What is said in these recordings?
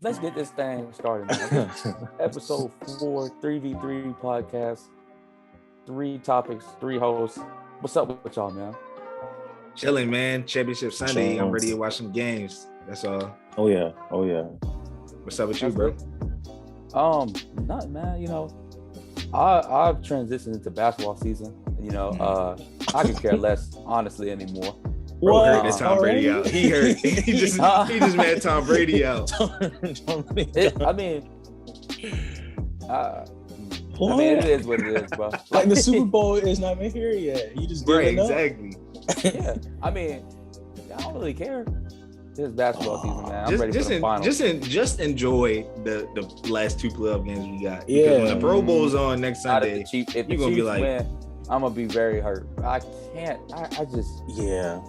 let's get this thing started, man. Episode 4, 3v3 podcast. 3 topics, 3 hosts. What's up with y'all, man? Chilling, man. Championship Sunday. I'm ready to watch some games. That's all. Oh yeah. What's up with you, bro? Nothing, man. You know, I've transitioned into basketball season. You know, I could care less, honestly, anymore. Bro heard that Tom Brady out. He heard. He just mad Tom Brady out. I mean, it is what it is, bro. Like the Super Bowl is not even here yet. You just right, giving up. exactly. Yeah, I mean, I don't really care. This is basketball season, man. I'm ready for the finals. Just enjoy the last 2 playoff games we got. Yeah. Because when the Pro Bowl's on next Sunday, if the you're gonna be like, win, I'm gonna be very hurt. I can't. I just. Yeah.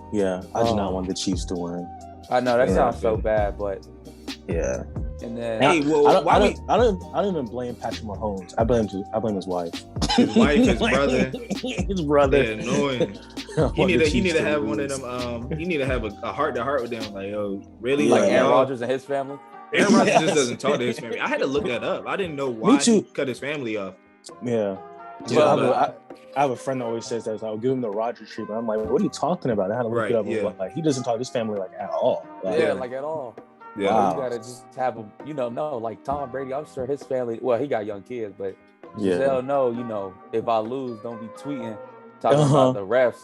I do not want the Chiefs to win. I know that sounds so bad, but yeah. And then, hey, well, I don't even blame Patrick Mahomes. I blame his wife. His wife, his brother. His brother. They're annoying. He need to have one of them. He need to have a heart to heart with them. Like, yo, really? Like Aaron Rodgers and his family. Aaron Rodgers just doesn't talk to his family. I had to look that up. I didn't know why he cut his family off. Yeah. I have a friend that always says that. I'll give him the Rodgers treatment. I'm like, what are you talking about? I had to look it up. Yeah. Like, he doesn't talk to his family like at all. Like at all. Yeah, wow. You gotta just have him. Like Tom Brady. I'm sure his family. Well, he got young kids, but they'll know. If I lose, don't be tweeting talking about the refs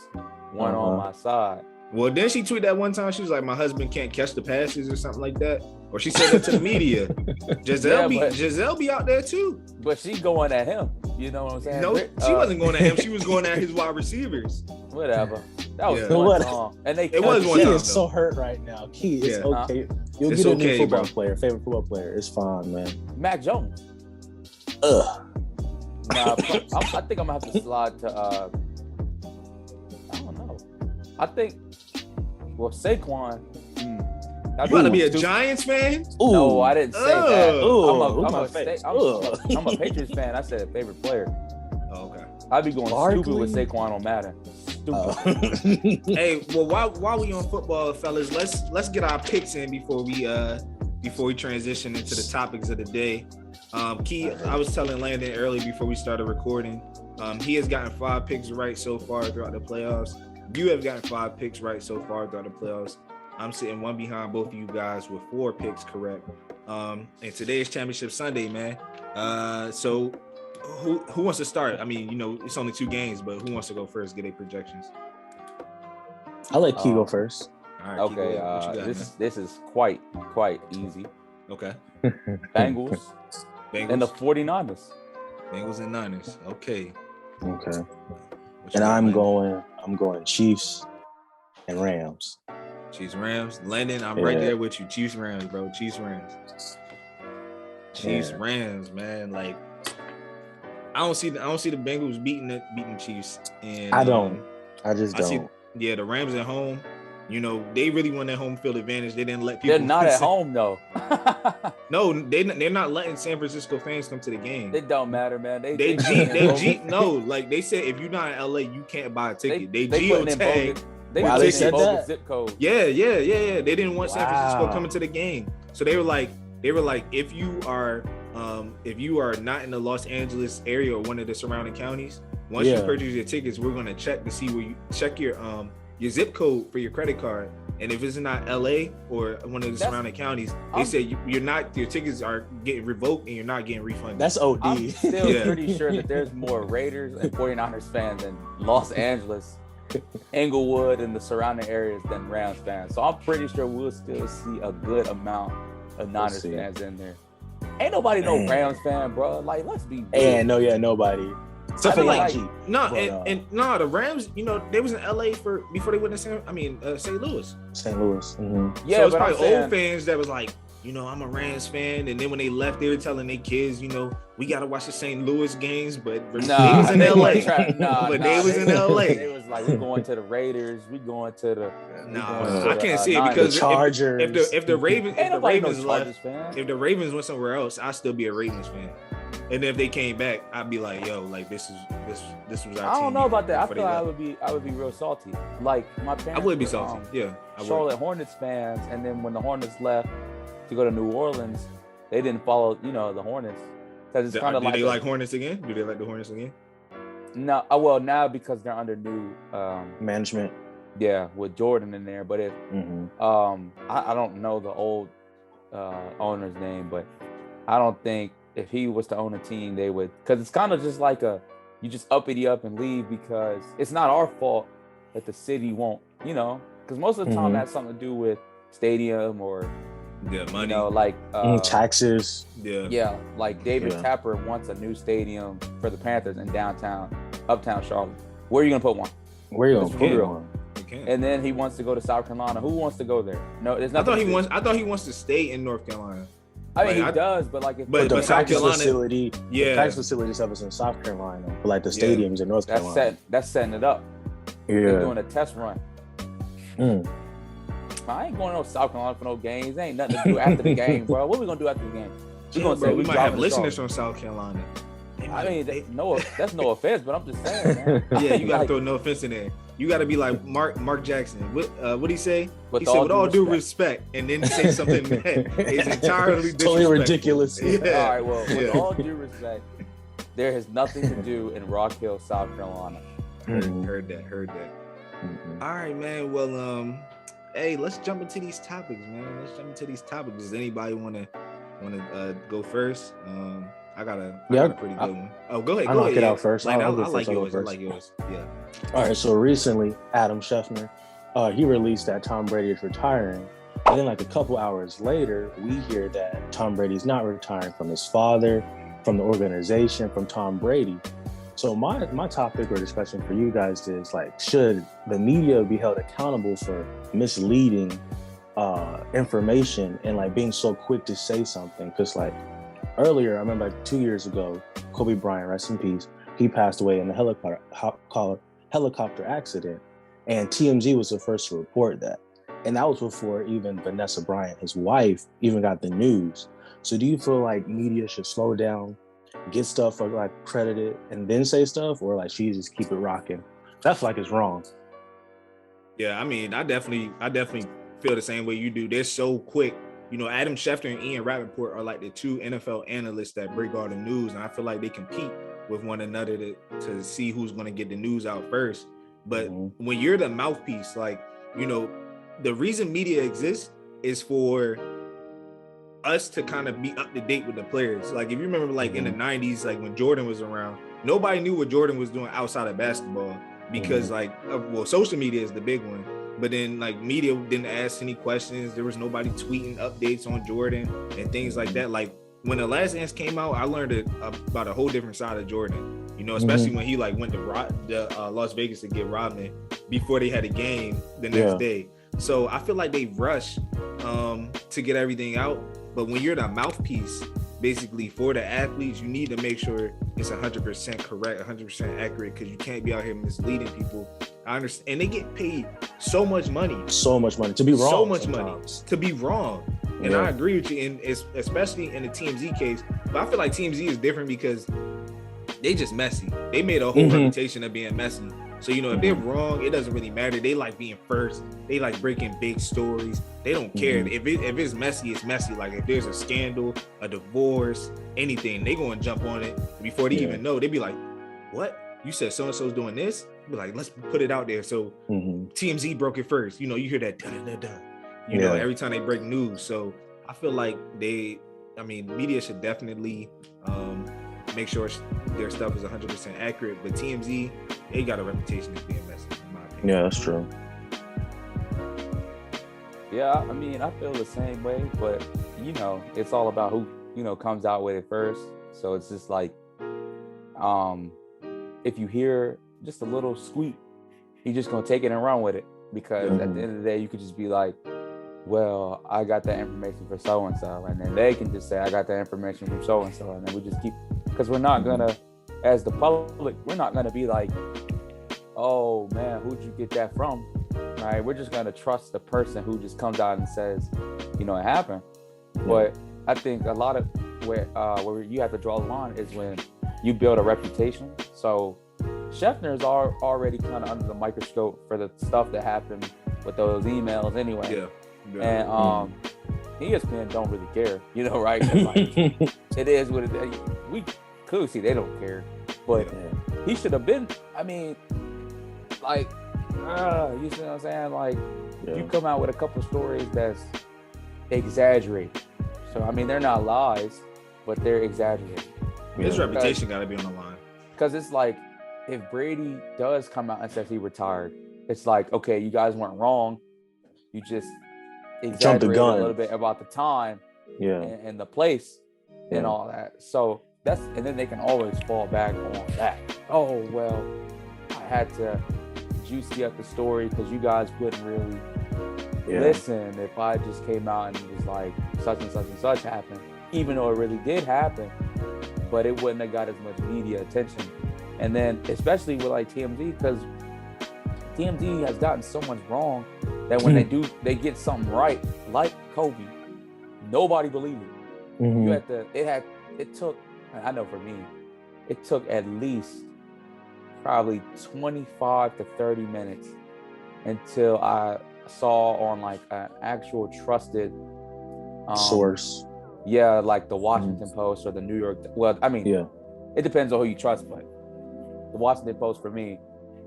weren't on my side. Well, then she tweeted that one time. She was like, "My husband can't catch the passes" or something like that. Or she said that to the media. Giselle be out there too. But she going at him. You know what I'm saying? No, she wasn't going at him. She was going at his wide receivers. Whatever. That was one song. And it was one song. He is so hurt right now. Key, it's okay. You'll get a new football player, favorite football player. It's fine, man. Mac Jones. Ugh. Nah, I think I'm gonna have to slide to. I don't know. I think. Well, Saquon. You want to be a Giants fan? Ooh. No, I didn't say that. Ooh, I'm a Patriots fan. I said favorite player. Oh, okay. I'd be going stupid with Saquon on Madden. Stupid. Hey, well, while we on football, fellas, let's get our picks in before we transition into the topics of the day. Key, I was telling Landon earlier before we started recording, he has gotten 5 picks right so far throughout the playoffs. You have gotten 5 picks right so far throughout the playoffs. I'm sitting one behind both of you guys with 4 picks correct. And today is Championship Sunday, man. So who wants to start? I mean, it's only 2 games, but who wants to go first? Get their projections. I'll let Key go first. All right, okay. This is quite easy. Okay. Bengals and the 49ers. Bengals and Niners. Okay. And I'm going Chiefs and Rams. Chiefs Rams. Landon, I'm right there with you. Chiefs Rams, bro. Chiefs Rams. Chiefs Rams, man. Like I don't see the Bengals beating the Chiefs. And I don't. I just don't. The Rams at home. They really want that home field advantage. They didn't let people. They're not at home though. No, they're not letting San Francisco fans come to the game. It don't matter, man. They No, like they said, if you're not in LA, you can't buy a ticket. They geotag. They said that zip code. Yeah. They didn't want San Francisco coming to the game, so they were like, if you are not in the Los Angeles area or one of the surrounding counties, once you purchase your tickets, we're gonna check to see where you check your zip code for your credit card, and if it's not LA or one of the surrounding counties, they said your tickets are getting revoked and you're not getting refunded. That's OD. I'm still pretty sure that there's more Raiders and 49ers fans in Los Angeles, Inglewood, and the surrounding areas than Rams fans. So I'm pretty sure we'll still see a good amount of Niners fans in there. Ain't nobody no Rams fan, bro. Like, let's be big. Nobody. So I feel like the Rams, they was in LA before they went to St. Louis. St. Louis. Mm-hmm. Yeah, so it's probably old fans that was like, I'm a Rams fan, and then when they left, they were telling their kids, we gotta watch the St. Louis games, but they was in LA. They was in LA. They was like, we're going to the Raiders, we going to the. I can't see it because the Chargers. If the Ravens left, if the Ravens went somewhere else, I'd still be a Ravens fan. And if they came back, I'd be like, yo, like this was our team. I don't know about that. I feel like I would be real salty. Like my parents. I would be salty. Yeah. Charlotte Hornets fans, and then when the Hornets left, to go to New Orleans, they didn't follow, the Hornets. Because it's kind of like. Do they like Hornets again? Do they like the Hornets again? No, well, now because they're under new management. Yeah, with Jordan in there. But if I don't know the old owner's name, but I don't think if he was to own a team, they would, because it's kind of just like you just uppity up and leave, because it's not our fault that the city won't, because most of the time that's something to do with stadium or money, like taxes. Yeah, like David Tapper wants a new stadium for the Panthers in uptown Charlotte. Where are you gonna put one? Where are you gonna put one? And then he wants to go to South Carolina. Who wants to go there? No, there's nothing. I thought he wants to stay in North Carolina. I mean, he does, but like, but the South Carolina facility, the practice facility stuff is in South Carolina, but like the stadiums in North Carolina. That's setting it up. They're doing a test run. I ain't going to South Carolina for no games. There ain't nothing to do after the game, bro. What are we gonna do after the game? We might have listeners from South Carolina. I mean, that's no offense, but I'm just saying, man. Yeah, you gotta throw no offense in there. You gotta be like Mark Jackson. What'd he say? He said, with all due respect, and then say something that is entirely totally ridiculous. Yeah. All right, well, with all due respect, there has nothing to do in Rock Hill, South Carolina. Heard that. All right, man. Well, hey, let's jump into these topics, man. Does anybody wanna go first? I got a pretty good one. Oh, go ahead. I'll knock it out first. I like yours. Yeah. All right. So recently, Adam Schefter, he released that Tom Brady is retiring. And then like a couple hours later, we hear that Tom Brady's not retiring from his father, from the organization, from Tom Brady. So my topic or discussion for you guys is like, should the media be held accountable for misleading information and like being so quick to say something? Because like, earlier, I remember like 2 years ago, Kobe Bryant, rest in peace, he passed away in a helicopter accident. And TMZ was the first to report that. And that was before even Vanessa Bryant, his wife, even got the news. So do you feel like media should slow down, get stuff like credited, and then say stuff? Or like, should you just keep it rocking? That's like it's wrong. Yeah, I mean, I definitely feel the same way you do. They're so quick. Adam Schefter and Ian Rappaport are like the two NFL analysts that break all the news, and I feel like they compete with one another to see who's going to get the news out first. But when you're the mouthpiece, like, the reason media exists is for us to kind of be up to date with the players. Like, if you remember, like in the 90s, like when Jordan was around, nobody knew what Jordan was doing outside of basketball because social media is the big one. But then, like, media didn't ask any questions. There was nobody tweeting updates on Jordan and things like that. Like, when The Last Dance came out, I learned about a whole different side of Jordan. Especially when he like went to Las Vegas to get Rodman before they had a game the next day. So I feel like they rush to get everything out. But when you're the mouthpiece, basically for the athletes, you need to make sure it's 100% correct, 100% accurate, because you can't be out here misleading people. I understand, and they get paid so much money to be wrong. So much money to be wrong, and I agree with you. And especially in the TMZ case, but I feel like TMZ is different because they just messy. They made a whole reputation of being messy. So if they're wrong, it doesn't really matter. They like being first. They like breaking big stories. They don't care if it's messy. It's messy. Like if there's a scandal, a divorce, anything, they gonna jump on it before they even know. They be like, "What? You said so and so's doing this?" Be like, let's put it out there. So TMZ broke it first. You hear that every time they break news. So I feel like media should definitely make sure their stuff is 100% accurate. But TMZ, they got a reputation of being messy, in my opinion. Yeah, that's true. Yeah, I mean, I feel the same way, but it's all about who comes out with it first. So it's just like, if you hear just a little squeak, you're just gonna take it and run with it, because at the end of the day, you could just be like, well, I got that information for so and so, and then they can just say, I got that information from so and so, and then we just keep, because we're not gonna, as the public, we're not gonna be like, oh man, who'd you get that from? Right? We're just gonna trust the person who just comes out and says, it happened. But I think a lot of where you have to draw the line is when you build a reputation. So Schefter is already kind of under the microscope for the stuff that happened with those emails anyway. And ESPN don't really care, you know, right? Like, it is what it is. We clearly see they don't care, but he should have been. I mean, like, you see what I'm saying? Like, you come out with a couple stories that's exaggerated. So I mean, they're not lies, but they're exaggerated. His reputation got to be on the line. Because it's like, if Brady does come out and says he retired, it's like, okay, you guys weren't wrong. You just exaggerated a little bit about the time and the place and all that. So and then they can always fall back on that. Oh, well, I had to juicy up the story because you guys wouldn't really listen if I just came out and was like, such and such and such happened, even though it really did happen, but it wouldn't have got as much media attention. And then especially with like TMZ, because TMZ has gotten so much wrong that when they get something right, like Kobe, nobody believed it. It took, I know for me, it took at least probably 25 to 30 minutes until I saw on like an actual trusted source. Yeah, like the Washington Post or the New York. Well, I mean, it depends on who you trust, but the Washington Post for me.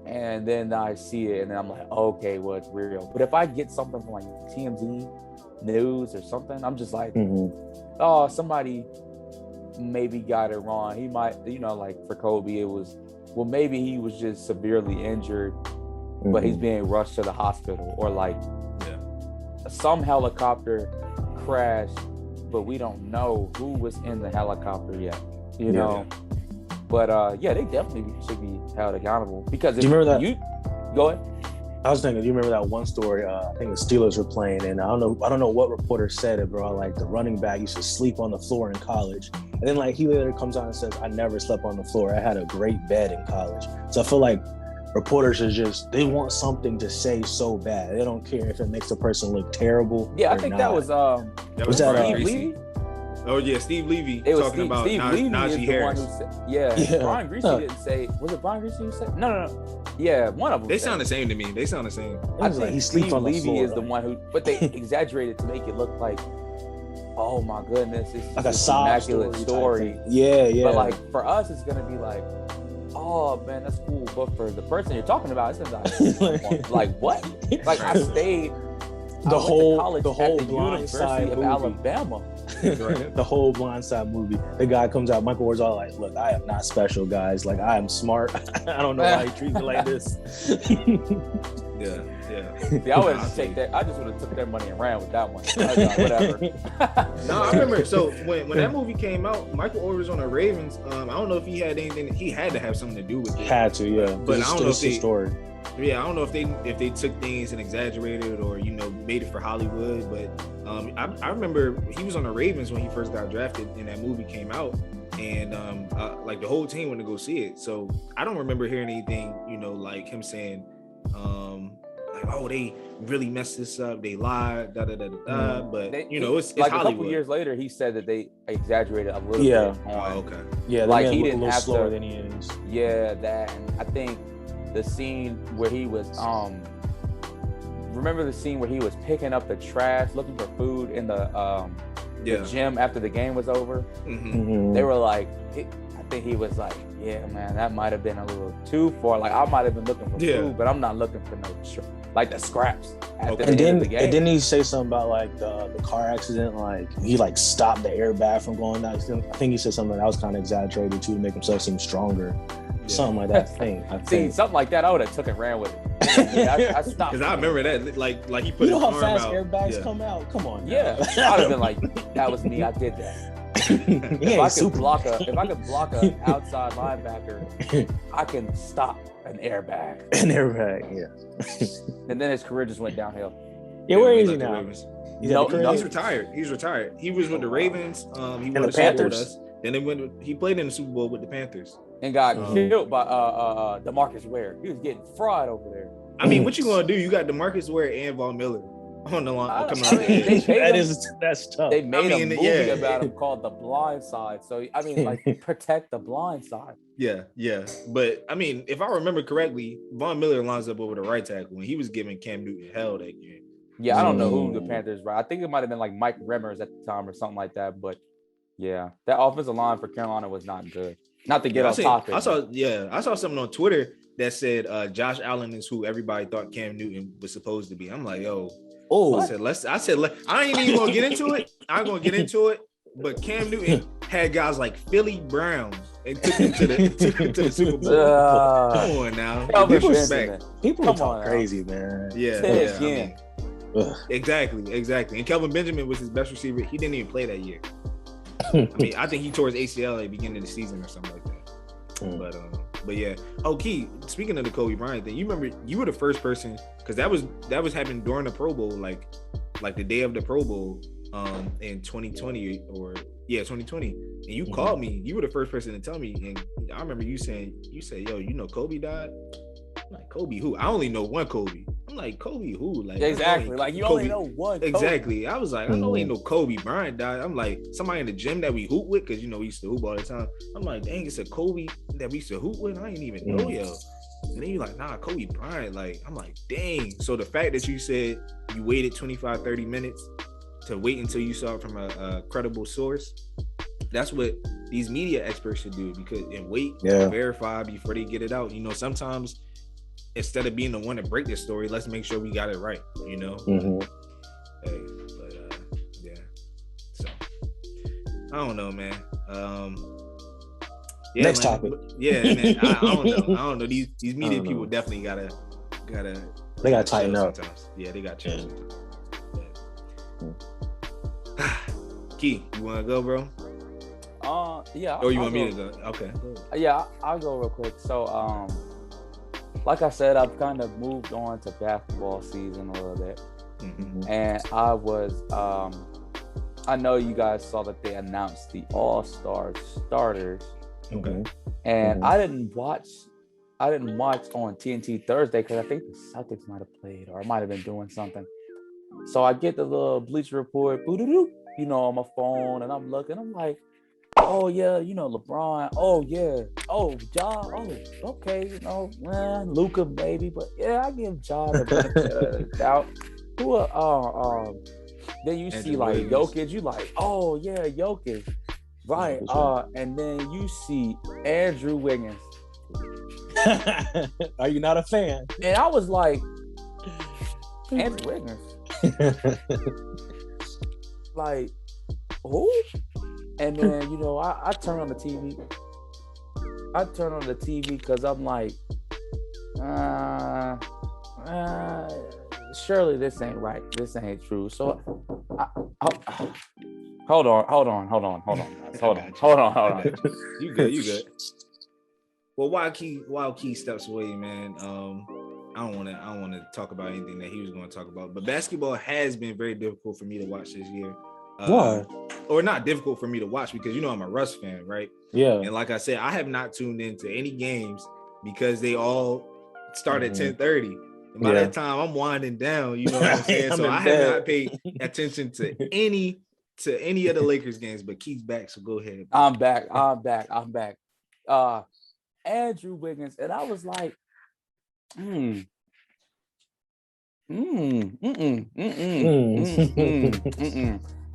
And then I see it and then I'm like, okay, well, it's real. But if I get something from like TMZ News or something, I'm just like, oh, somebody maybe got it wrong. He might, you know, like for Kobe, it was, well, maybe he was just severely injured, but he's being rushed to the hospital, or like some helicopter crashed, but we don't know who was in the helicopter yet, you know? But they definitely should be held accountable, because if do you remember that? Go ahead. I was thinking, do you remember that one story? I think the Steelers were playing, and I don't know what reporter said it, bro. Like, the running back used to sleep on the floor in college, and then like he later comes out and says, "I never slept on the floor. I had a great bed in college." So I feel like reporters are they want something to say so bad. They don't care if it makes a person look terrible. Yeah, I think that was Steve Levy. Oh yeah, Steve Levy it was talking about Steve Levy Najee is Harris. The one who said, Brian Greasy didn't say. Was it Brian Greasy who said? No. Yeah, one of them. They sound the same to me. They sound the same. I think like Steve Levy is the one who, but they exaggerated to make it look like, oh my goodness, it's like a immaculate story. Yeah. But like for us, it's gonna be like, oh man, that's cool. But for the person you're talking about, it's gonna be like what? Like I stayed. The whole University of Alabama. The whole Blindside movie. The guy comes out, Michael Ward's all like, "Look, I am not special, guys. Like, I am smart. I don't know why he treats me like this." Yeah. I would have take that. I just would have took their money and ran with that one. Like, whatever. No, I remember. So when that movie came out, Michael Orr was on the Ravens. I don't know if he had anything. He had to have something to do with it. Had to, yeah. But I don't know if they. Story. Yeah, I don't know if they took things and exaggerated or made it for Hollywood, but I remember he was on the Ravens when he first got drafted and that movie came out, and like the whole team went to go see it. So I don't remember hearing anything, like him saying, like, oh, they really messed this up, they lied, da da da da. But it's like Hollywood. A couple years later, he said that they exaggerated a little bit. Oh, okay. Yeah, like he didn't have slower to. Than he is. Yeah, that, and I think. The scene where he was, remember the scene where he was picking up the trash, looking for food in the gym after the game was over? They were like, I think he was like, yeah, man, that might have been a little too far. Like, I might have been looking for food, but I'm not looking for like the scraps. And didn't he say something about like the car accident? Like he like stopped the airbag from going down. I think he said something that was kind of exaggerated too to make himself seem stronger. Something like that thing. I think something like that, I would have took and ran with it. I stopped. Because I remember that, like he put his arm out. You know how fast airbags come out? Come on. Yeah, I'd have been like, that was me. I did that. If I could block an outside linebacker, I can stop an airbag. An airbag, yeah. And then his career just went downhill. Yeah, where is he now? He's retired. He's retired. He was with the Ravens. He won the Super Bowl with us. Then he played in the Super Bowl with the Panthers. And got killed by DeMarcus Ware. He was getting fried over there. I mean, what you gonna do? You got DeMarcus Ware and Von Miller on the line. That's tough. They made a movie about him called The Blind Side. So I mean, like, protect the blind side. Yeah. But I mean, if I remember correctly, Von Miller lines up over the right tackle, and he was giving Cam Newton hell that game. Yeah, I don't know who the Panthers were. I think it might have been like Mike Remmers at the time or something like that. But yeah, that offensive line for Carolina was not good. Not to get off topic. I saw something on Twitter that said Josh Allen is who everybody thought Cam Newton was supposed to be. I'm like, yo, I ain't even gonna get into it. I ain't gonna get into it. But Cam Newton had guys like Philly Browns and took him to the Super Bowl. Come on now. People talk crazy, man. Yeah. Exactly. And Kelvin Benjamin was his best receiver. He didn't even play that year. I mean, I think he tore his ACL at the beginning of the season or something like that. But yeah. Oh, Key, speaking of the Kobe Bryant thing, you remember you were the first person, because that was happening during the Pro Bowl, like the day of the Pro Bowl in 2020 2020. And you called me. You were the first person to tell me. And I remember you said, yo, you know Kobe died? I'm like, Kobe who? I only know one Kobe. I'm like, Kobe who? Like, exactly. Like, you only know one Kobe. Exactly. I was like, I know ain't no Kobe Bryant died. I'm like, somebody in the gym that we hoop with, because, you know, we used to hoop all the time. I'm like, dang, it's a Kobe that we used to hoop with? I ain't even know, yo. And then you're like, nah, Kobe Bryant. Like, I'm like, dang. So the fact that you said you waited 25, 30 minutes to wait until you saw it from a credible source, that's what these media experts should do, because verify before they get it out. You know, sometimes instead of being the one to break this story, let's make sure we got it right, you know? So I don't know, man. Next topic. Yeah, man. I don't know. These media people definitely gotta they gotta tighten up sometimes. Yeah, they got chill sometimes. Key, you wanna go, bro? Yeah. Or you want me to go? Okay. Yeah, I'll go real quick. So, like I said, I've kind of moved on to basketball season a little bit. And I was, I know you guys saw that they announced the All-Star starters. Okay. And I didn't watch on TNT Thursday because I think the Celtics might have played, or I might have been doing something. So I get the little Bleacher Report, you know, on my phone, and I'm looking, I'm like, oh yeah, you know, LeBron, oh yeah, oh Ja, oh okay, you know, Luka maybe, but yeah, I give Ja the benefit of the doubt. Then you see like Jokic, you like, oh yeah, Jokic, right? And then you see Andrew Wiggins. Are you not a fan? And I was like, Andrew Wiggins. Like, who? And then, you know, I turn on the TV. I turn on the TV because I'm like, surely this ain't right. This ain't true. So, hold on. You good. Well, while Key steps away, man, I don't want to talk about anything that he was going to talk about. But basketball has been very difficult for me to watch this year. Why? Or not difficult for me to watch, because, you know, I'm a Russ fan, right? Yeah. And like I said, I have not tuned into any games because they all start at 10:30. And by that time, I'm winding down. You know what I'm saying? So I have not paid attention to any of the Lakers games. But Keith's back, so go ahead. I'm back. Andrew Wiggins, and I was like,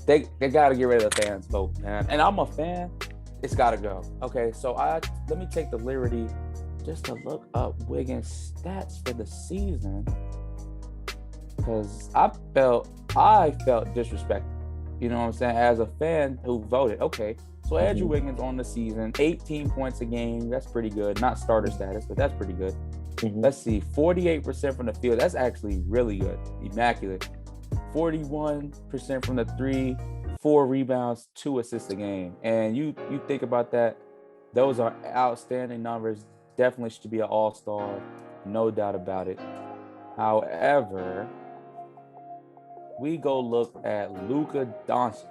They got to get rid of the fans vote, man. And I'm a fan. It's got to go. Okay, so let me take the liberty just to look up Wiggins' stats for the season, because I felt disrespected. You know what I'm saying? As a fan who voted. Okay, so Andrew Wiggins on the season, 18 points a game. That's pretty good. Not starter status, but that's pretty good. Let's see, 48% from the field. That's actually really good. Immaculate. 41% from the 3, 4 rebounds, 2 assists a game. And you think about that, those are outstanding numbers. Definitely should be an all-star, no doubt about it. However, we go look at Luka Doncic.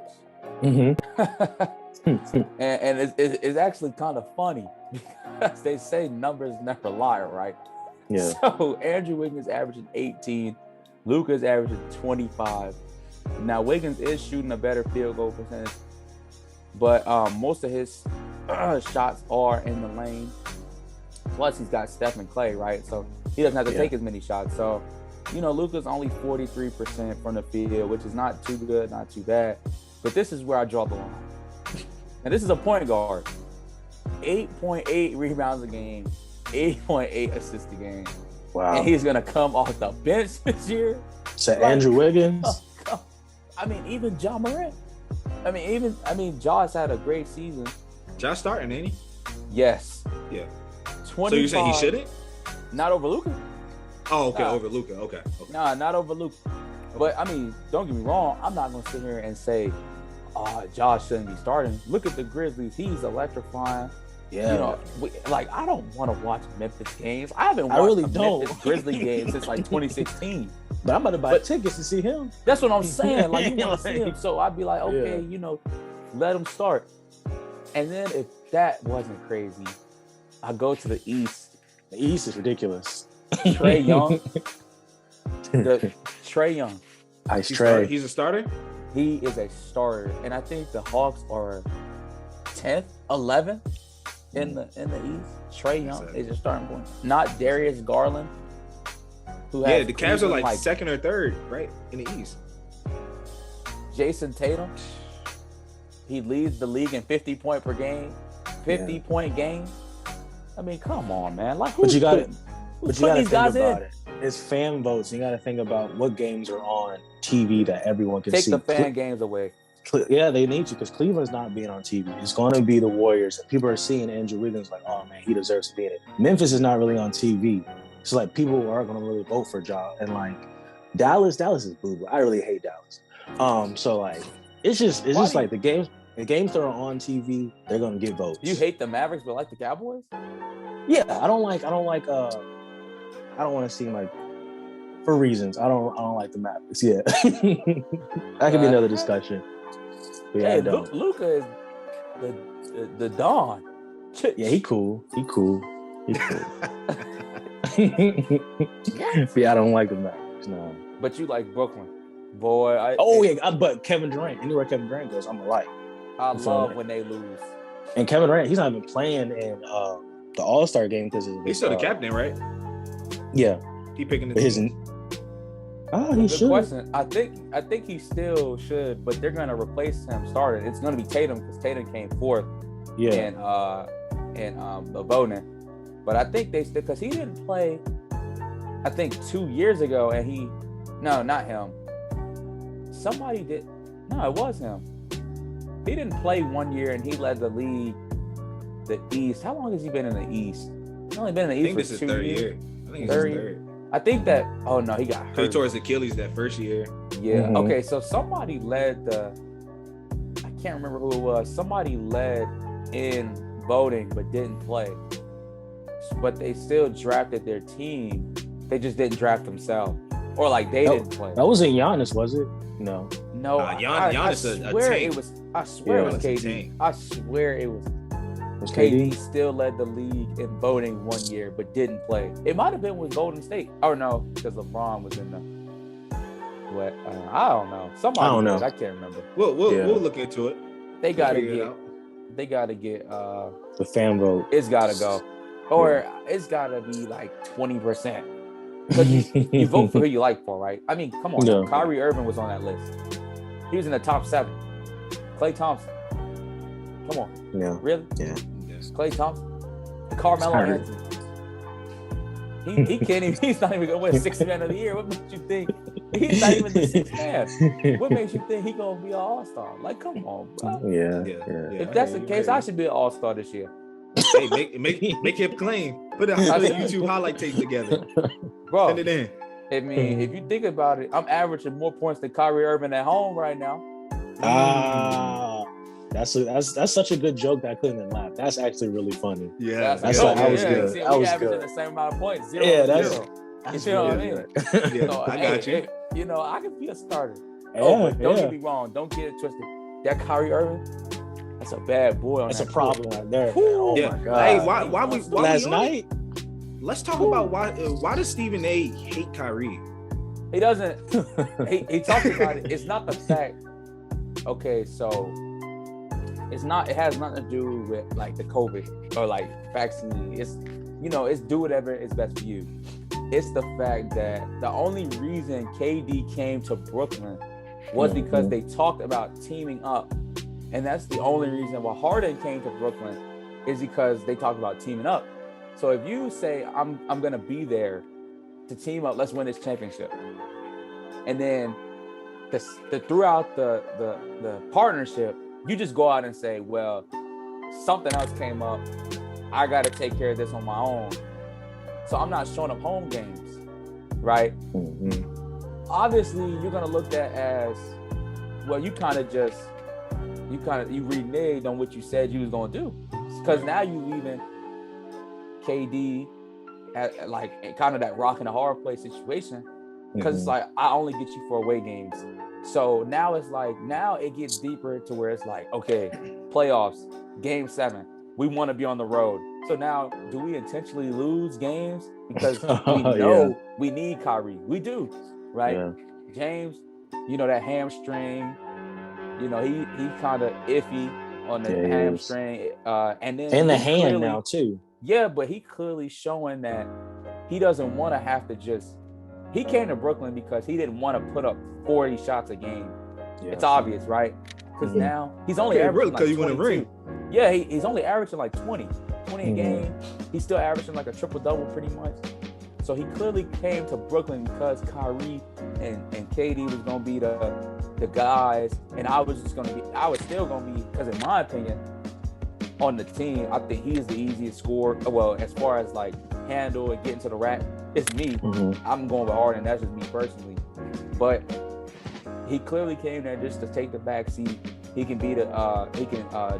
and it's actually kind of funny because they say numbers never lie, right? Yeah. So Andrew Wiggins averaging 18, Luka's averaging 25. Now Wiggins is shooting a better field goal percentage, but most of his shots are in the lane. Plus he's got Steph and Clay, right? So he doesn't have to take as many shots. So Luka's only 43% from the field, which is not too good, not too bad. But this is where I draw the line. And this is a point guard. 8.8 rebounds a game, 8.8 assists a game. Wow. And he's going to come off the bench this year. So Andrew Wiggins. Even Ja Morant. Ja has had a great season. Ja starting, ain't he? Yes. Yeah. So you're saying he shouldn't? Not over Luka. Oh, okay, over Luka. Okay. Nah, not over Luka. But don't get me wrong. I'm not gonna sit here and say, Ja shouldn't be starting. Look at the Grizzlies. He's electrifying. Yeah. I don't want to watch Memphis games. I haven't watched Memphis Grizzly games since 2016. But I'm about to buy tickets to see him. That's what I'm saying. You want to see him. So I'd be like, okay, let him start. And then if that wasn't crazy, I go to the East. The East is ridiculous. Trae Young. Trae Young. Ice Trae. He's a starter? He is a starter. And I think the Hawks are 10th, 11th in the East. Trae Young is your starting point. Not Darius Garland. The Cavs are like second or third, right? In the East. Jason Tatum. He leads the league in 50-point per game. 50-point game. Come on, man. But you got to think about it. It's fan votes. You got to think about what games are on TV that everyone can see. Take the fan games away. Yeah, they need to, because Cleveland's not being on TV. It's going to be the Warriors. And people are seeing Andrew Wiggins like, oh man, he deserves to be in it. Memphis is not really on TV. So people are going to really vote for Ja. And Dallas is boo-boo. I really hate Dallas. It's just like the games that are on TV, they're going to get votes. You hate the Mavericks but like the Cowboys? Yeah, I don't want to seem like, for reasons, I don't like the Mavericks. Yeah. That could be another discussion. But yeah, Luka is the Don. Yeah, he cool. Yeah, I don't like the Mavericks. No. But you like Brooklyn, boy. But Kevin Durant. Anywhere Kevin Durant goes, I'm like. I love when they lose. And Kevin Durant, he's not even playing in the All-Star game because he's still the captain, right? Yeah. He picking the team. He should. Question. I think he still should, but they're gonna replace him starting. It's gonna be Tatum because Tatum came fourth. Yeah. And the voting. But I think they still, because he didn't play, I think 2 years ago, and no, not him. Somebody did. No, it was him. He didn't play 1 year, and he led the league, the East. How long has he been in the East? He's only been in the East for 2 years. I think it's his third. I think that. Oh no, he got hurt. He tore his Achilles that first year. Yeah. Mm-hmm. Okay, so somebody led I can't remember who it was. Somebody led in voting but didn't play. But they still drafted their team. They just didn't draft themselves, or they didn't play. That wasn't Giannis, was it? No. Giannis. I swear it was. I swear it was KD. I swear it was. Was KD still led the league in voting 1 year, but didn't play. It might have been with Golden State. Oh no, because LeBron was in the. What? I don't know. Somebody. I don't know. I can't remember. We'll look into it. They gotta get. The fan vote. It's gotta go, or it's gotta be 20%. Because you vote for who you like for, right? Come on. Yeah. Kyrie Irving was on that list. He was in the top 7. Klay Thompson. Come on. Yeah. Really? Yeah. Klay Thompson. Carmelo Anthony. He can't even. He's not even gonna win 6th Man of the Year. What makes you think he's not even the 6th man? What makes you think he's gonna be an All-Star? Come on, bro. Yeah. If that's the case, I should be an All-Star this year. Hey, make him claim. Put a YouTube highlight tape together. Bro, send it in. If you think about it, I'm averaging more points than Kyrie Irving at home right now. That's such a good joke that I couldn't even laugh. That's actually really funny. Yeah, that was good. See, that was averaging good. the same amount of points. That's you know what I mean? Yeah, So, I got you. I can be a starter. But don't get me wrong. Don't get it twisted. That Kyrie Irving, that's a bad boy. That's a problem right there. Oh my God. Hey, why last night? Let's talk about why does Stephen A hate Kyrie? He doesn't. he talks about it. It's not the fact. Okay, so it's not. It has nothing to do with the COVID or vaccine. It's it's do whatever is best for you. it's the fact that the only reason KD came to Brooklyn was because they talked about teaming up. And that's the only reason why Harden came to Brooklyn is because they talked about teaming up. So if you say, I'm going to be there to team up, let's win this championship. And then throughout the partnership, you just go out and say, well, something else came up. I got to take care of this on my own. So I'm not showing up home games, right? Obviously, you're going to look at as, well, you reneged on what you said you was going to do. Because now you leaving KD at like kind of that rock and a hard place situation. Because it's like, I only get you for away games. So now it's like, now it gets deeper to where it's like, okay, playoffs, game 7, we want to be on the road. So now, do we intentionally lose games because we know we need Kyrie? We do, right? Yeah. James, that hamstring, he kind of iffy on the hamstring. And the hand now too. Yeah, but he clearly showing that he doesn't want to have to just, he came to Brooklyn because he didn't want to put up 40 shots a game. Yeah. It's obvious, right? Because now he's only averaging like 22. You want to ring. Yeah, he's only averaging like 20 a game. He's still averaging like a triple-double pretty much. So he clearly came to Brooklyn because Kyrie and KD was going to be the guys, and I was still going to be, because in my opinion, on the team, I think he's the easiest scorer. Well, as far as like handle and getting to the rack, it's me. I'm going with Harden. That's just me personally. But he clearly came there just to take the back seat. He can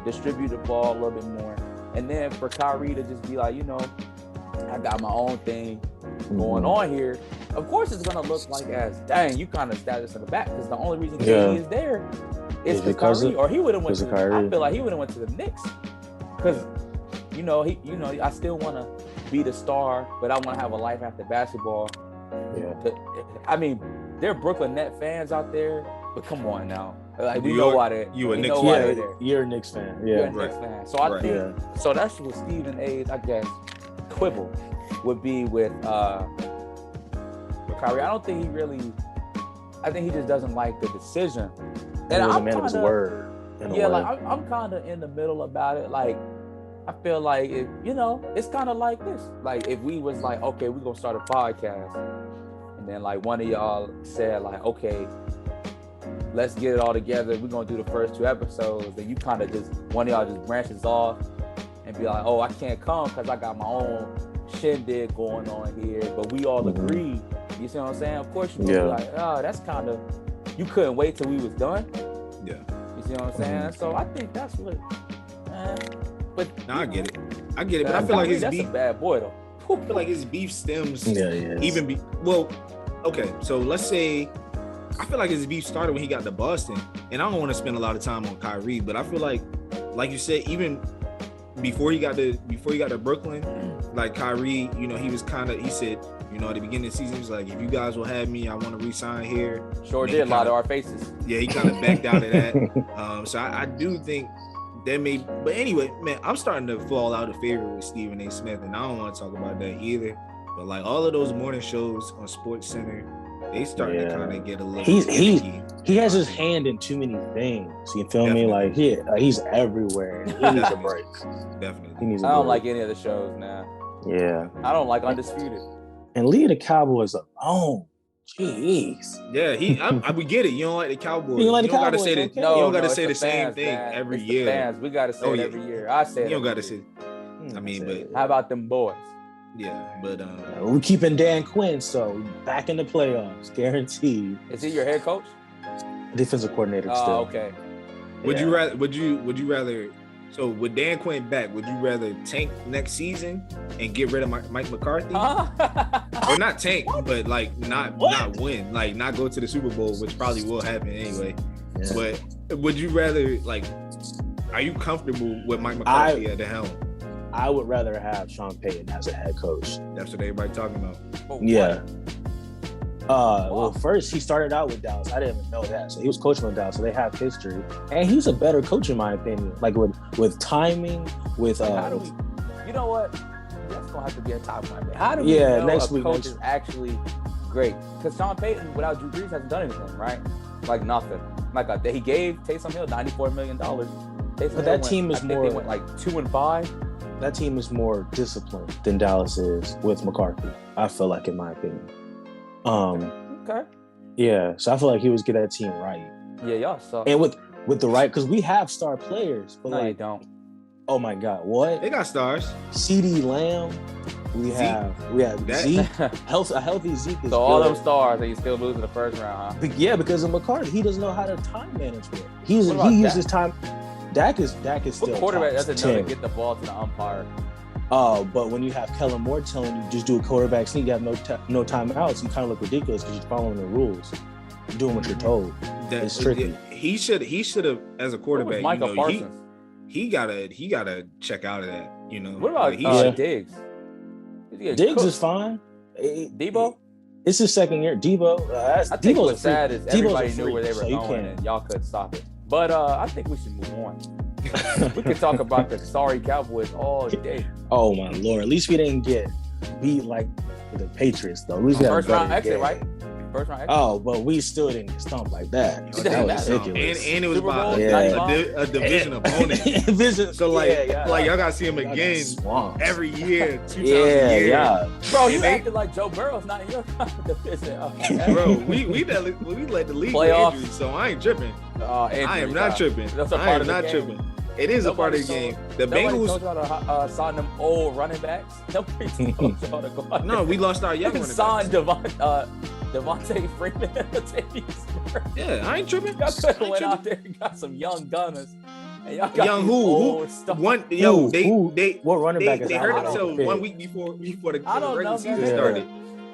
distribute the ball a little bit more. And then for Kyrie to just be like, I got my own thing going on here. Of course, it's going to look like as, dang, you kind of stabbed us in the back because the only reason KD is there is because Kyrie. Or he would have went to I feel like he would have went to the Knicks because, I still want to be the star, but I want to have a life after basketball. Yeah. There are Brooklyn Net fans out there, but come on now. Like, we know why they're you a Knicks fan. You're a Knicks fan. Yeah. You're a Knicks fan. So I think so that's what Stephen A's, I guess, quibble would be with Kyrie. I think he just doesn't like the decision. And I'm man of his word. I'm kind of in the middle about it. Like, I feel like it's kind of like this. Like if we was like, okay, we're gonna start a podcast, and then like one of y'all said like, okay, let's get it all together. We're gonna do the first 2 episodes. Then you kind of one of y'all just branches off and be like, oh, I can't come because I got my own shindig going on here. But we all agree. You see what I'm saying? Of course you're gonna be like, oh, that's kind of, you couldn't wait till we was done. Yeah. You see what I'm saying? So I think that's what. But I get it. But I feel like his beef. That's a bad boy though. I feel like his beef stems okay. So let's say. I feel like his beef started when he got to Boston, and I don't want to spend a lot of time on Kyrie, but I feel like you said, even before he got to Brooklyn, like Kyrie, he said, at the beginning of the season, he was like, if you guys will have me, I want to re-sign here. Sure did, a lot of our faces. Yeah, he kind of backed out of that. So I do think that may, but anyway, man, I'm starting to fall out of favor with Stephen A. Smith, and I don't want to talk about that either. But like all of those morning shows on SportsCenter, they starting to kind of get a little. He has his hand in too many things. You feel me? Like he's everywhere. He needs a break. Definitely. I don't like any of the shows now. Yeah. I don't like Undisputed. And leave the Cowboys alone. Jeez. Yeah, we get it. You don't like the Cowboys. You don't like the Cowboys. Gotta say okay. You don't gotta say the same thing every year. Fans, we gotta say it every year. I say it. You don't gotta say. But how about them boys? Yeah, but we're keeping Dan Quinn, so back in the playoffs, guaranteed. Is he your head coach? Defensive coordinator still. Oh, okay. Would you rather? So with Dan Quinn back, would you rather tank next season and get rid of Mike McCarthy, or not tank, but like not win, like not go to the Super Bowl, which probably will happen anyway? Yeah. But would you rather are you comfortable with Mike McCarthy at the helm? I would rather have Sean Payton as a head coach. That's what everybody's talking about. Yeah. Well, first he started out with Dallas. I didn't even know that. So he was coaching with Dallas. So they have history, and he's a better coach in my opinion. Like with timing, with. How do we? You know what? Let's gonna have to be a top one. How do we know a coach is actually great? Because Sean Payton, without Drew Brees, hasn't done anything, right? Like nothing. Like he gave Taysom Hill $94 million. But that team is more. They went like 2-5. That team is more disciplined than Dallas is with McCarthy. I feel like, in my opinion. Okay. Yeah, so I feel like he was getting that team right. Yeah, y'all suck. And with the right, because we have star players, but no, like, you don't. Oh my God, what? They got stars. CeeDee Lamb. We have Zeke. A healthy Zeke is so all good. them stars, and you still lose in the first round, huh? But yeah, because of McCarthy, he doesn't know how to time management. He uses time. Dak is still. What quarterback doesn't know to 10. get the ball to the umpire? But when you have Kellen Moore telling you just do a quarterback sneak, you have no timeouts, you kind of look ridiculous because you're following the rules, you're doing what you're told. It's tricky. He should have, as a quarterback. Michael Parsons. He gotta check out of that. You know. What about Diggs? Diggs is fine. Debo. It's his second year. Debo. I think what's sad is everybody knew where they were going, and y'all couldn't stop it. But I think we should move on. We could talk about the sorry Cowboys all day. Oh my Lord! At least we didn't get beat like the Patriots, though. At least we first round exit, right? First round exit. Oh, but we still didn't get stumped like that. That was ridiculous. And it was by a division opponent. So y'all gotta see him again every year, 2 times a year. Yeah. Bro, you acted like Joe Burrow's not in your division. Bro, we let the league go injuries, so I ain't tripping. I am not tripping. I am not tripping. It is a part of the game. The Bengals told y'all to sign them old running backs. Nobody told y'all to go out. No, we lost our young running backs. Signed Devontae Freeman. Yeah, I ain't tripping. Y'all could have went out there and got some young gunners. And y'all got young who? What running back is they hurt themselves 1 week before the regular season started.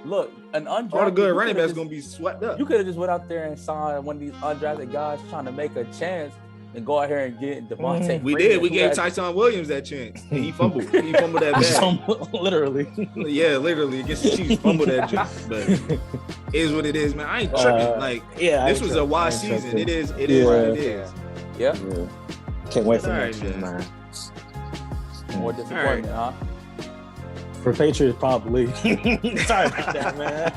Look, an undrafted. All the good running backs gonna be swept up. You could have just went out there and signed one of these undrafted guys trying to make a chance. And go out here and get Devontae. We did. We gave Tyson Williams that chance. And he fumbled. He fumbled that bag. Literally. Yeah, literally against the Chiefs, fumbled that jump. But it is what it is, man. I ain't tripping. This was a wild season. It is what it is. Yeah. Can't wait for next year, man. More disappointment, huh? For Patriots, probably. Sorry about that, man.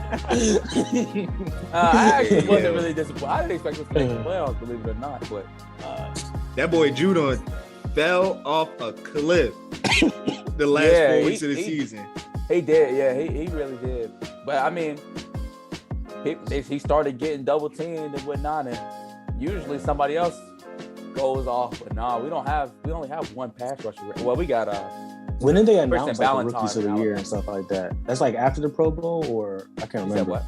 I actually wasn't really disappointed. I didn't expect us to make the playoffs, believe it or not. But that boy Judon fell off a cliff the last 4 weeks of the season. He did, yeah. He really did. But I mean, he started getting double teamed and whatnot, and usually somebody else goes off. But nah, we only have one pass rusher. Well, we got when did they announce the rookies of the year and stuff like that? That's like after the Pro Bowl, or I can't remember. What?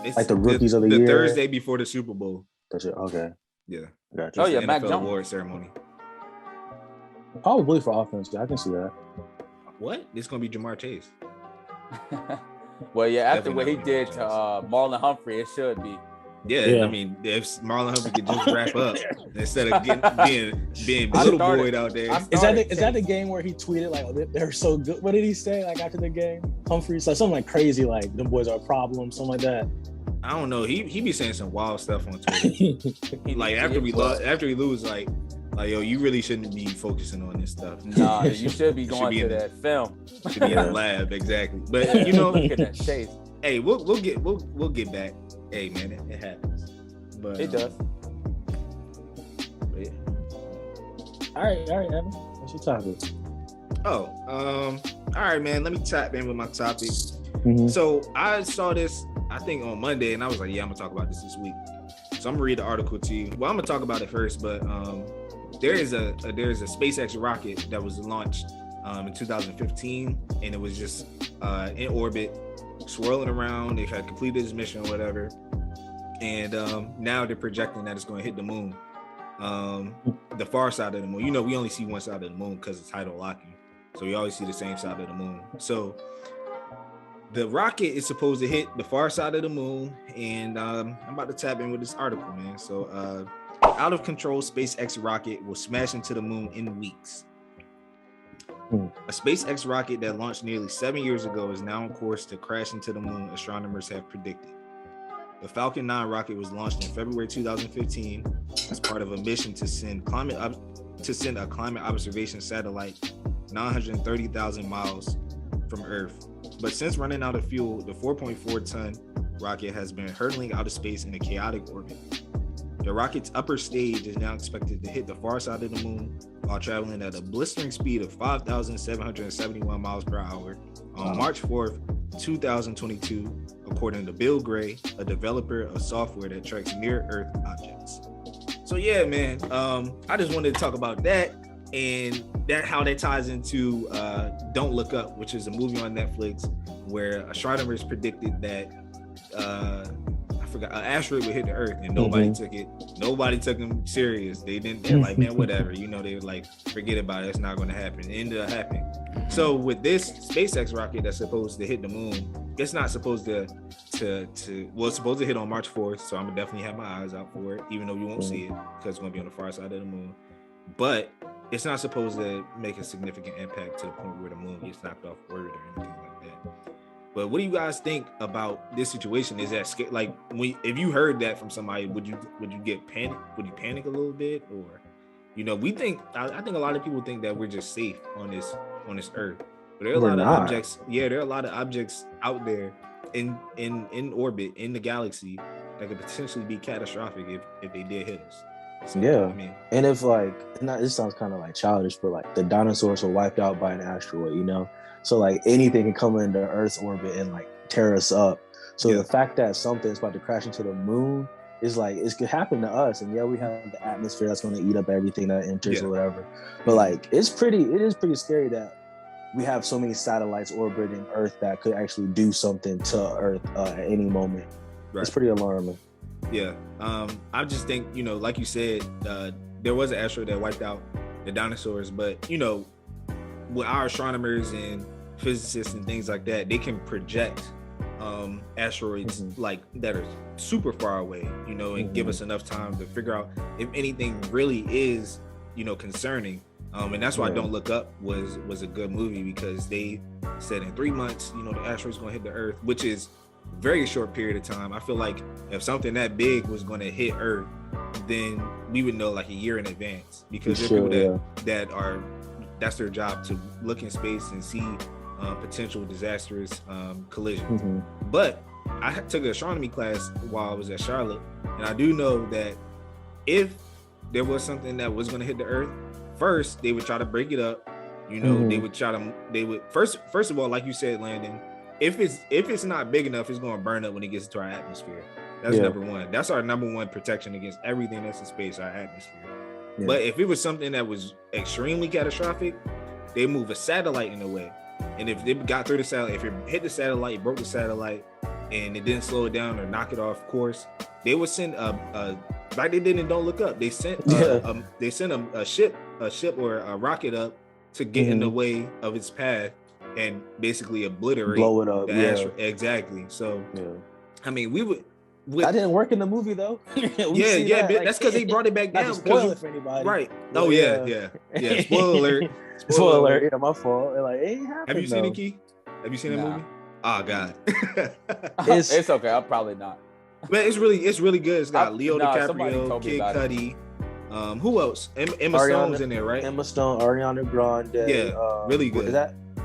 It's like the rookies of the year. The Thursday before the Super Bowl. That's it. Okay. Yeah. Gotcha. Oh yeah, Mac NFL Jones award ceremony. Probably for offense. I can see that. What? It's gonna be Jamar Chase. Well, yeah. After what he did to Marlon Humphrey, it should be. Yeah, I mean, if Marlon Humphrey could just wrap up instead of being little boy out there. Is that the game where he tweeted like they're so good? What did he say like after the game? Humphrey said something like crazy, like them boys are a problem, something like that. I don't know. He be saying some wild stuff on Twitter. Like after we lose, like yo, you really shouldn't be focusing on this stuff. Nah, you should be going to that film. Should be in the lab, exactly. But you know, look at that chase. Hey, we'll get back. Hey man, it happens. But it does. Yeah. All right, Evan. What's your topic? All right, man. Let me tap in with my topic. Mm-hmm. So I saw this, I think on Monday, and I was like, yeah, I'm gonna talk about this week. So I'm gonna read the article to you. Well, I'm gonna talk about it first, but there is a SpaceX rocket that was launched in 2015, and it was just in orbit, swirling around. They had completed its mission or whatever, and now they're projecting that it's going to hit the moon, the far side of the moon. You know, we only see one side of the moon because it's tidal locking, so we always see the same side of the moon. So the rocket is supposed to hit the far side of the moon, and I'm about to tap in with this article, man. So out of control SpaceX rocket will smash into the moon in weeks. A SpaceX rocket that launched nearly 7 years ago is now on course to crash into the moon, astronomers have predicted. The Falcon 9 rocket was launched in February 2015 as part of a mission to send a climate observation satellite 930,000 miles from Earth. But since running out of fuel, the 4.4-ton rocket has been hurtling out of space in a chaotic orbit. The rocket's upper stage is now expected to hit the far side of the moon while traveling at a blistering speed of 5,771 miles per hour on March 4th, 2022, according to Bill Gray, a developer of software that tracks near-Earth objects. So yeah, man, I just wanted to talk about that and that how that ties into Don't Look Up, which is a movie on Netflix where astronomers predicted that an asteroid would hit the Earth, and nobody took it. Nobody took them serious. They're like, man, whatever. You know, they were like, forget about it. It's not going to happen. It ended up happening. So with this SpaceX rocket that's supposed to hit the moon, it's not supposed to it's supposed to hit on March 4th. So I'm gonna definitely have my eyes out for it, even though you won't see it because it's gonna be on the far side of the moon. But it's not supposed to make a significant impact to the point where the moon gets knocked off orbit or anything like that. But what do you guys think about this situation? Is that like if you heard that from somebody, would you get panic? Would you panic a little bit, or I think a lot of people think that we're just safe on this Earth, but there are a lot of objects. Yeah, there are a lot of objects out there in orbit in the galaxy that could potentially be catastrophic if they did hit us. So, yeah, and if this sounds kind of like childish, but like the dinosaurs were wiped out by an asteroid, so like anything can come into Earth's orbit and like tear us up. So the fact that something's about to crash into the moon is like, it could happen to us. And we have the atmosphere that's going to eat up everything that enters or whatever. But like, it is pretty scary that we have so many satellites orbiting Earth that could actually do something to Earth at any moment. Right. It's pretty alarming. Yeah. I just think, like you said, there was an asteroid that wiped out the dinosaurs, but with our astronomers and physicists and things like that, they can project asteroids like that are super far away, and give us enough time to figure out if anything really is, concerning. And that's why Don't Look Up was a good movie, because they said in 3 months, the asteroid's gonna hit the Earth, which is a very short period of time. I feel like if something that big was gonna hit Earth, then we would know like a year in advance, because there are people that that's their job, to look in space and see potential disastrous collisions. But I took an astronomy class while I was at Charlotte, and I do know that if there was something that was going to hit the Earth, first they would try to break it up. They would first of all, like you said, Landon, if it's not big enough, it's going to burn up when it gets into our atmosphere. That's number one. That's our number one protection against everything that's in space, our atmosphere. But if it was something that was extremely catastrophic, they move a satellite in a way. And if it got through the satellite, if it hit the satellite, broke the satellite, and it didn't slow it down or knock it off course, they would send like they did in Don't Look Up. They sent a ship or a rocket up to get in the way of its path and basically blow it up. Exactly. So I mean, that didn't work in the movie though. That's because they brought it back down. Spoil it for anybody, right? Oh yeah. Spoiler alert. Spoiler alert. Yeah, my fault. Like, it ain't happened. Have you seen it, Key? Have you seen that movie? Oh God. It's okay. I'll probably not. Man, it's really good. It's got Leo DiCaprio, Kid Cudi. Who else? Emma Stone's in there, right? Emma Stone, Ariana Grande. Yeah, really good.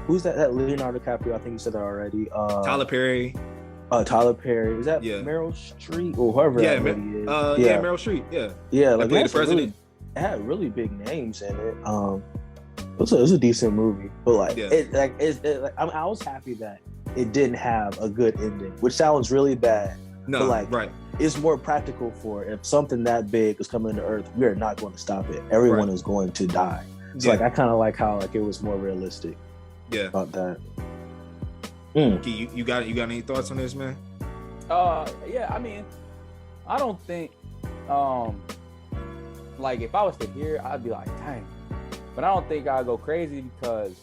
Who's that? That Leonardo DiCaprio. I think you said that already. Tyler Perry. Tyler Perry. Is that Meryl Streep or whoever that lady is? Meryl Streep. Yeah. Like, played the president. It had really big names in it. It was a decent movie, but I was happy that it didn't have a good ending, which sounds really bad. No, but right. It's more practical for if something that big is coming to Earth, we are not going to stop it. Everyone is going to die. So I kind of like how it was more realistic. Yeah. About that. You got any thoughts on this, man? Yeah. I mean, I don't think like if I was to hear, I'd be like, dang. But I don't think I'd go crazy because,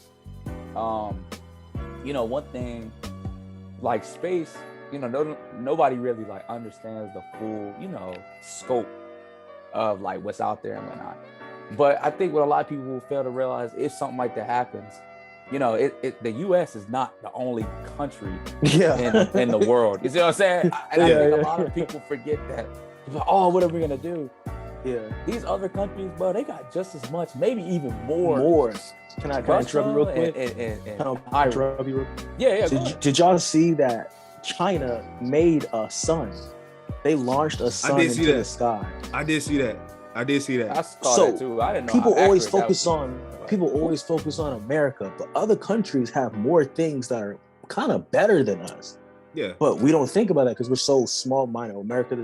one thing, like space, nobody really like understands the full, scope of like what's out there and whatnot. But I think what a lot of people fail to realize, if something like that happens, the U.S. is not the only country in the world. You see what I'm saying? And I think a lot of people forget that. Like, oh, what are we gonna do? these other countries, bro, they got just as much, maybe even more. Can I interrupt you real quick? Yeah. Did y'all see that China made a sun? They launched a sun into the sky. I did see that. I saw that too. I didn't know. People always focus on America, but other countries have more things that are kind of better than us. Yeah. But we don't think about that because we're so small-minded. America.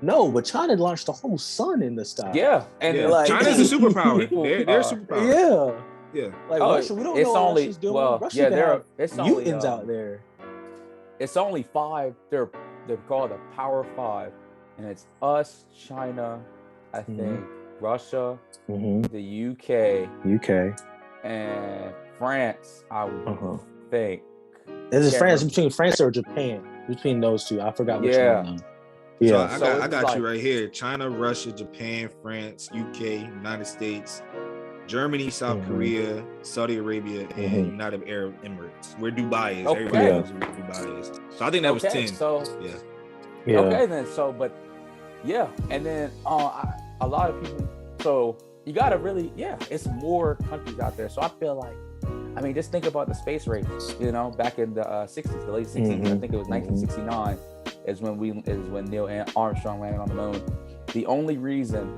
No, but China launched a whole sun in the sky. Yeah. And like China's a superpower. They're a superpower. Yeah. Like Russia, we don't know what Russia's doing. Well, Russia it's mutants out there. It's only 5. They're called the Power 5, and it's us, China, I think, Russia, the UK, and France. I would think. Is it France between France or Japan? Between those two, I forgot which one. Yeah, so I got you right here. China, Russia, Japan, France, UK, United States, Germany, South Korea, Saudi Arabia, and United Arab Emirates. Where Dubai is. Okay. Everybody knows where Dubai is. So I think that was 10. So yeah. Okay then. So, but yeah, and then a lot of people. So you gotta really, it's more countries out there. So I feel like, I mean, just think about the space race. You know, back in the 60s, the late 60s. I think it was 1969 is when Neil Armstrong landed on the moon. The only reason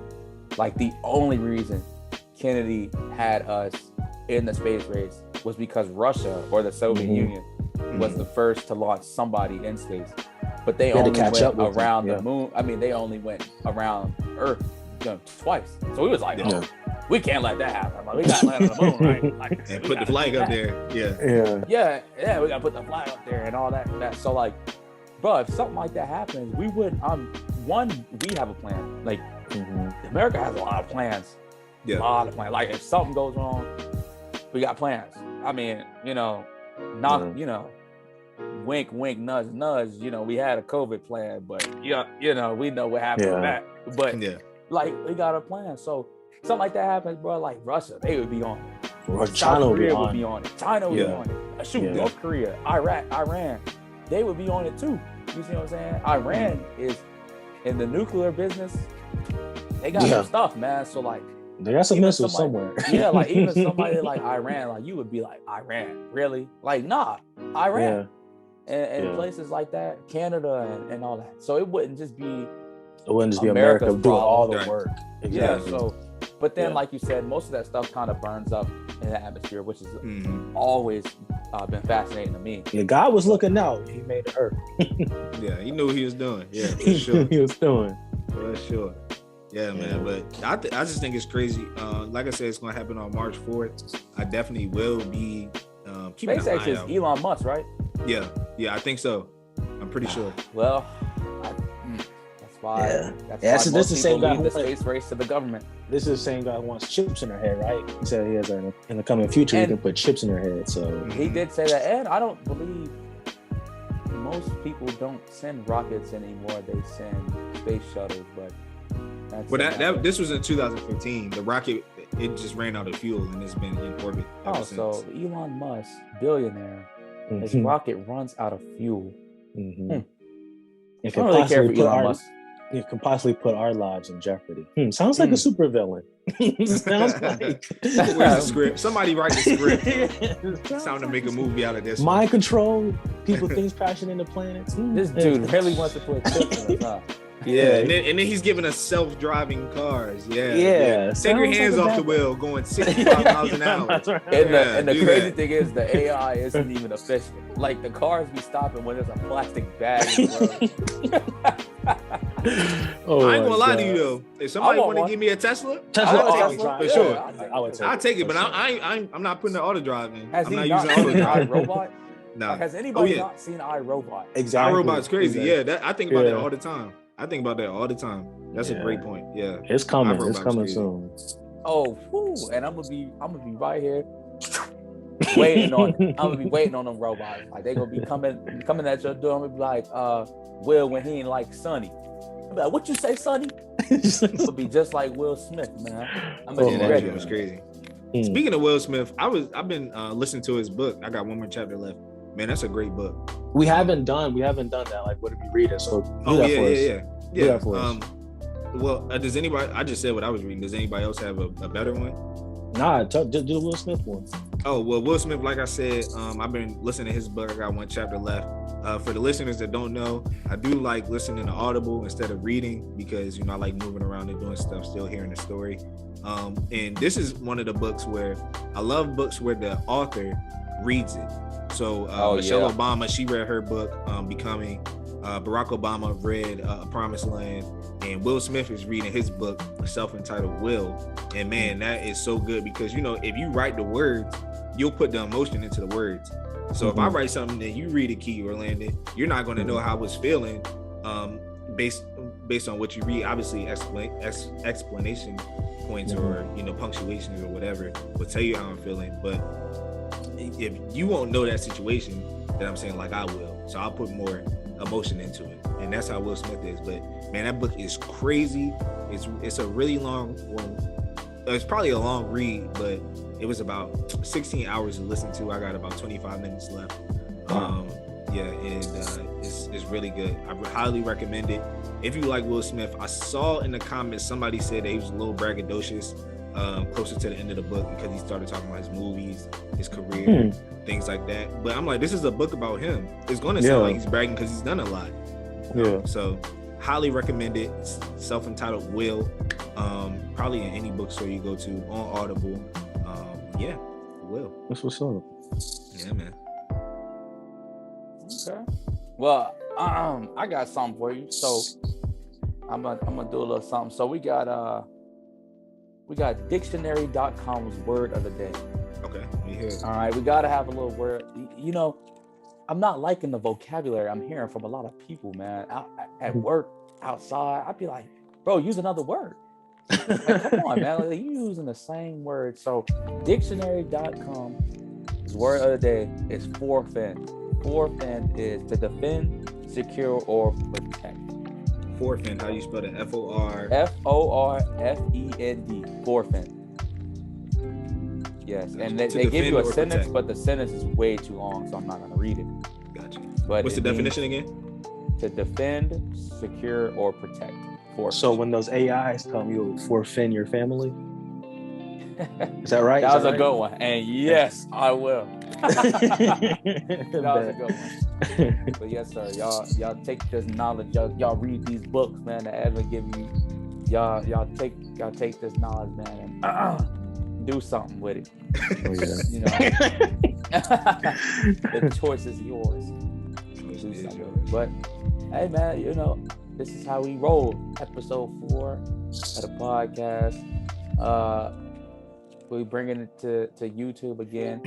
Kennedy had us in the space race was because Russia or the Soviet Union was the first to launch somebody in space. But they only went around the moon. I mean, they only went around Earth twice. So we was like, we can't let that happen. Like, we got to land on the moon, right? Like, and put the flag up there. Yeah, we got to put the flag up there and all that. So like, bro, if something like that happens, we would, we have a plan. Like, America has a lot of plans. A lot of plans. Like, if something goes wrong, we got plans. I mean, wink, wink, nudge, nudge. We had a COVID plan, but we know what happened with that. But like, we got a plan. So something like that happens, bro. Like Russia, they would be on it. China would be on it. China would be on it. Shoot, North Korea, Iraq, Iran, they would be on it too. You see what I'm saying? Iran is in the nuclear business. They got some stuff, man. So like, they got some missiles somewhere. Like even somebody like Iran, like you would be like, Iran, really? Like, nah, Iran. And places like that, Canada and all that. So it wouldn't just be America doing all the work. Exactly. Yeah. So, but then, like you said, most of that stuff kind of burns up in the atmosphere, which has always been fascinating to me. Yeah, God was looking out. He made the Earth. He knew what he was doing. Yeah, for sure. He was doing. For sure. Yeah, man. But I just think it's crazy. Like I said, it's going to happen on March 4th. I definitely will be keeping an eye out. SpaceX is Elon Musk, right? Yeah, I think so. I'm pretty sure. Well, that's why. That's why most people leave the space race to the government. This is the same guy who wants chips in her head, right? He said he has in the coming future he can put chips in her head. So he did say that, and I don't believe most people don't send rockets anymore. They send space shuttles, but. This was in 2015. The rocket, it just ran out of fuel and it's been in orbit ever since. So Elon Musk, billionaire, his rocket runs out of fuel. It can possibly put our lives in jeopardy. Sounds like a supervillain. Sounds like. Where's the script? Somebody write the script. It's time to make a movie out of this. Mind control, people things crashing into planets. This dude really wants to put chips in us. Yeah, and then he's giving us self-driving cars. Yeah. Take your hands off the wheel, going 65 miles an hour. That's right. And the crazy thing is, the AI isn't even efficient. Like, the cars be stopping when there's a plastic bag in the road. I ain't gonna lie to you though. If somebody want to give me a Tesla, I'll take it for sure. I'll take it, but I'm not putting the auto drive in. I'm not using auto drive. iRobot? Nah. Has anybody not seen iRobot? Exactly. iRobot's crazy. Exactly. I think about that all the time. That's a great point. Yeah, it's coming. It's coming soon. Oh, and I'm gonna be right here waiting on. I'm gonna be waiting on them robots. Like, they gonna be coming at your door. I'm gonna be like, Will, when he ain't like Sonny. I'm like, what you say, Sonny? It'll be just like Will Smith, man. I'm gonna be ready. That was crazy. Speaking of Will Smith, I've been listening to his book. I got one more chapter left. Man, that's a great book. We haven't done that. Like, what are we reading? So yeah. Well, does anybody? I just said what I was reading. Does anybody else have a better one? Nah, just do the Will Smith one. Oh well, Will Smith. Like I said, I've been listening to his book. I got one chapter left. For the listeners that don't know, I do like listening to Audible instead of reading because I like moving around and doing stuff, still hearing the story. And this is one of the books where I love books where the author reads it. So Michelle Obama, she read her book, Becoming. Barack Obama read Promised Land, and Will Smith is reading his book, self-entitled Will. And man, that is so good because if you write the words, you'll put the emotion into the words. So if I write something and you read it, Key or Landon, you're not going to know how I was feeling based on what you read. Obviously, explanation points or punctuations or whatever will tell you how I'm feeling. But if you won't know that situation, then I'm saying like I will. So I'll put more emotion into it, and that's how Will Smith is. But man, that book is crazy. It's a really long one. It's probably a long read, but it was about 16 hours to listen to. I got about 25 minutes left. It's really good. I would highly recommend it if you like Will Smith. I saw in the comments somebody said that he was a little braggadocious closer to the end of the book because he started talking about his movies, his career, things like that. But I'm like, this is a book about him. It's going to sound like he's bragging because he's done a lot. So highly recommend it. It's self-entitled Will. Probably in any bookstore you go to, on Audible. Will. That's what's up. Yeah, man. Okay. Well, I got something for you. So I'm gonna do a little something. So we got dictionary.com's word of the day. Okay, me here. All right, we gotta have a little word. I'm not liking the vocabulary I'm hearing from a lot of people, man. At work, outside, I'd be like, bro, use another word. Like, come on, man. Like, you using the same word. So dictionary.com's word of the day is forfend. Forfend is to defend, secure, or protect. Forfend, how do you spell it? Forfend. Forfend. Yes, and they give you a sentence, protect. But the sentence is way too long, so I'm not going to read it. Gotcha. But what's the definition again? To defend, secure, or protect. Forfend. So when those AIs come, you'll forfend your family? Is that right? That was a good one. And yes, I will. That was a good one. But yes, sir. Y'all take this knowledge. Y'all read these books, man, that Evan give you. Y'all take this knowledge, man, and do something with it. Oh, The choice is yours. But hey, man, this is how we roll. Episode 4 of the podcast. We're bringing it to YouTube again,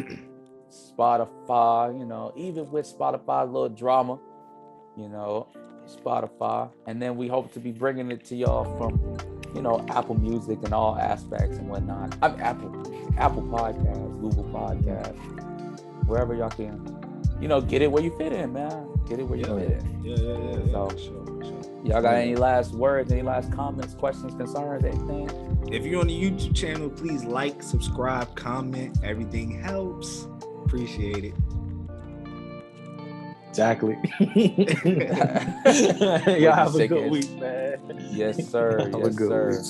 Spotify. Even with Spotify, a little drama. Spotify, and then we hope to be bringing it to y'all from Apple Music and all aspects and whatnot. Apple Podcasts, Google Podcasts, wherever y'all can. Get it where you fit in, man. Get it where you fit in. Yeah. So, Sure. y'all got any last words, any last comments, questions, concerns, anything? If you're on the YouTube channel, please like, subscribe, comment. Everything helps. Appreciate it. Exactly. Y'all have a good week, man. Yes, sir. Yes, sir.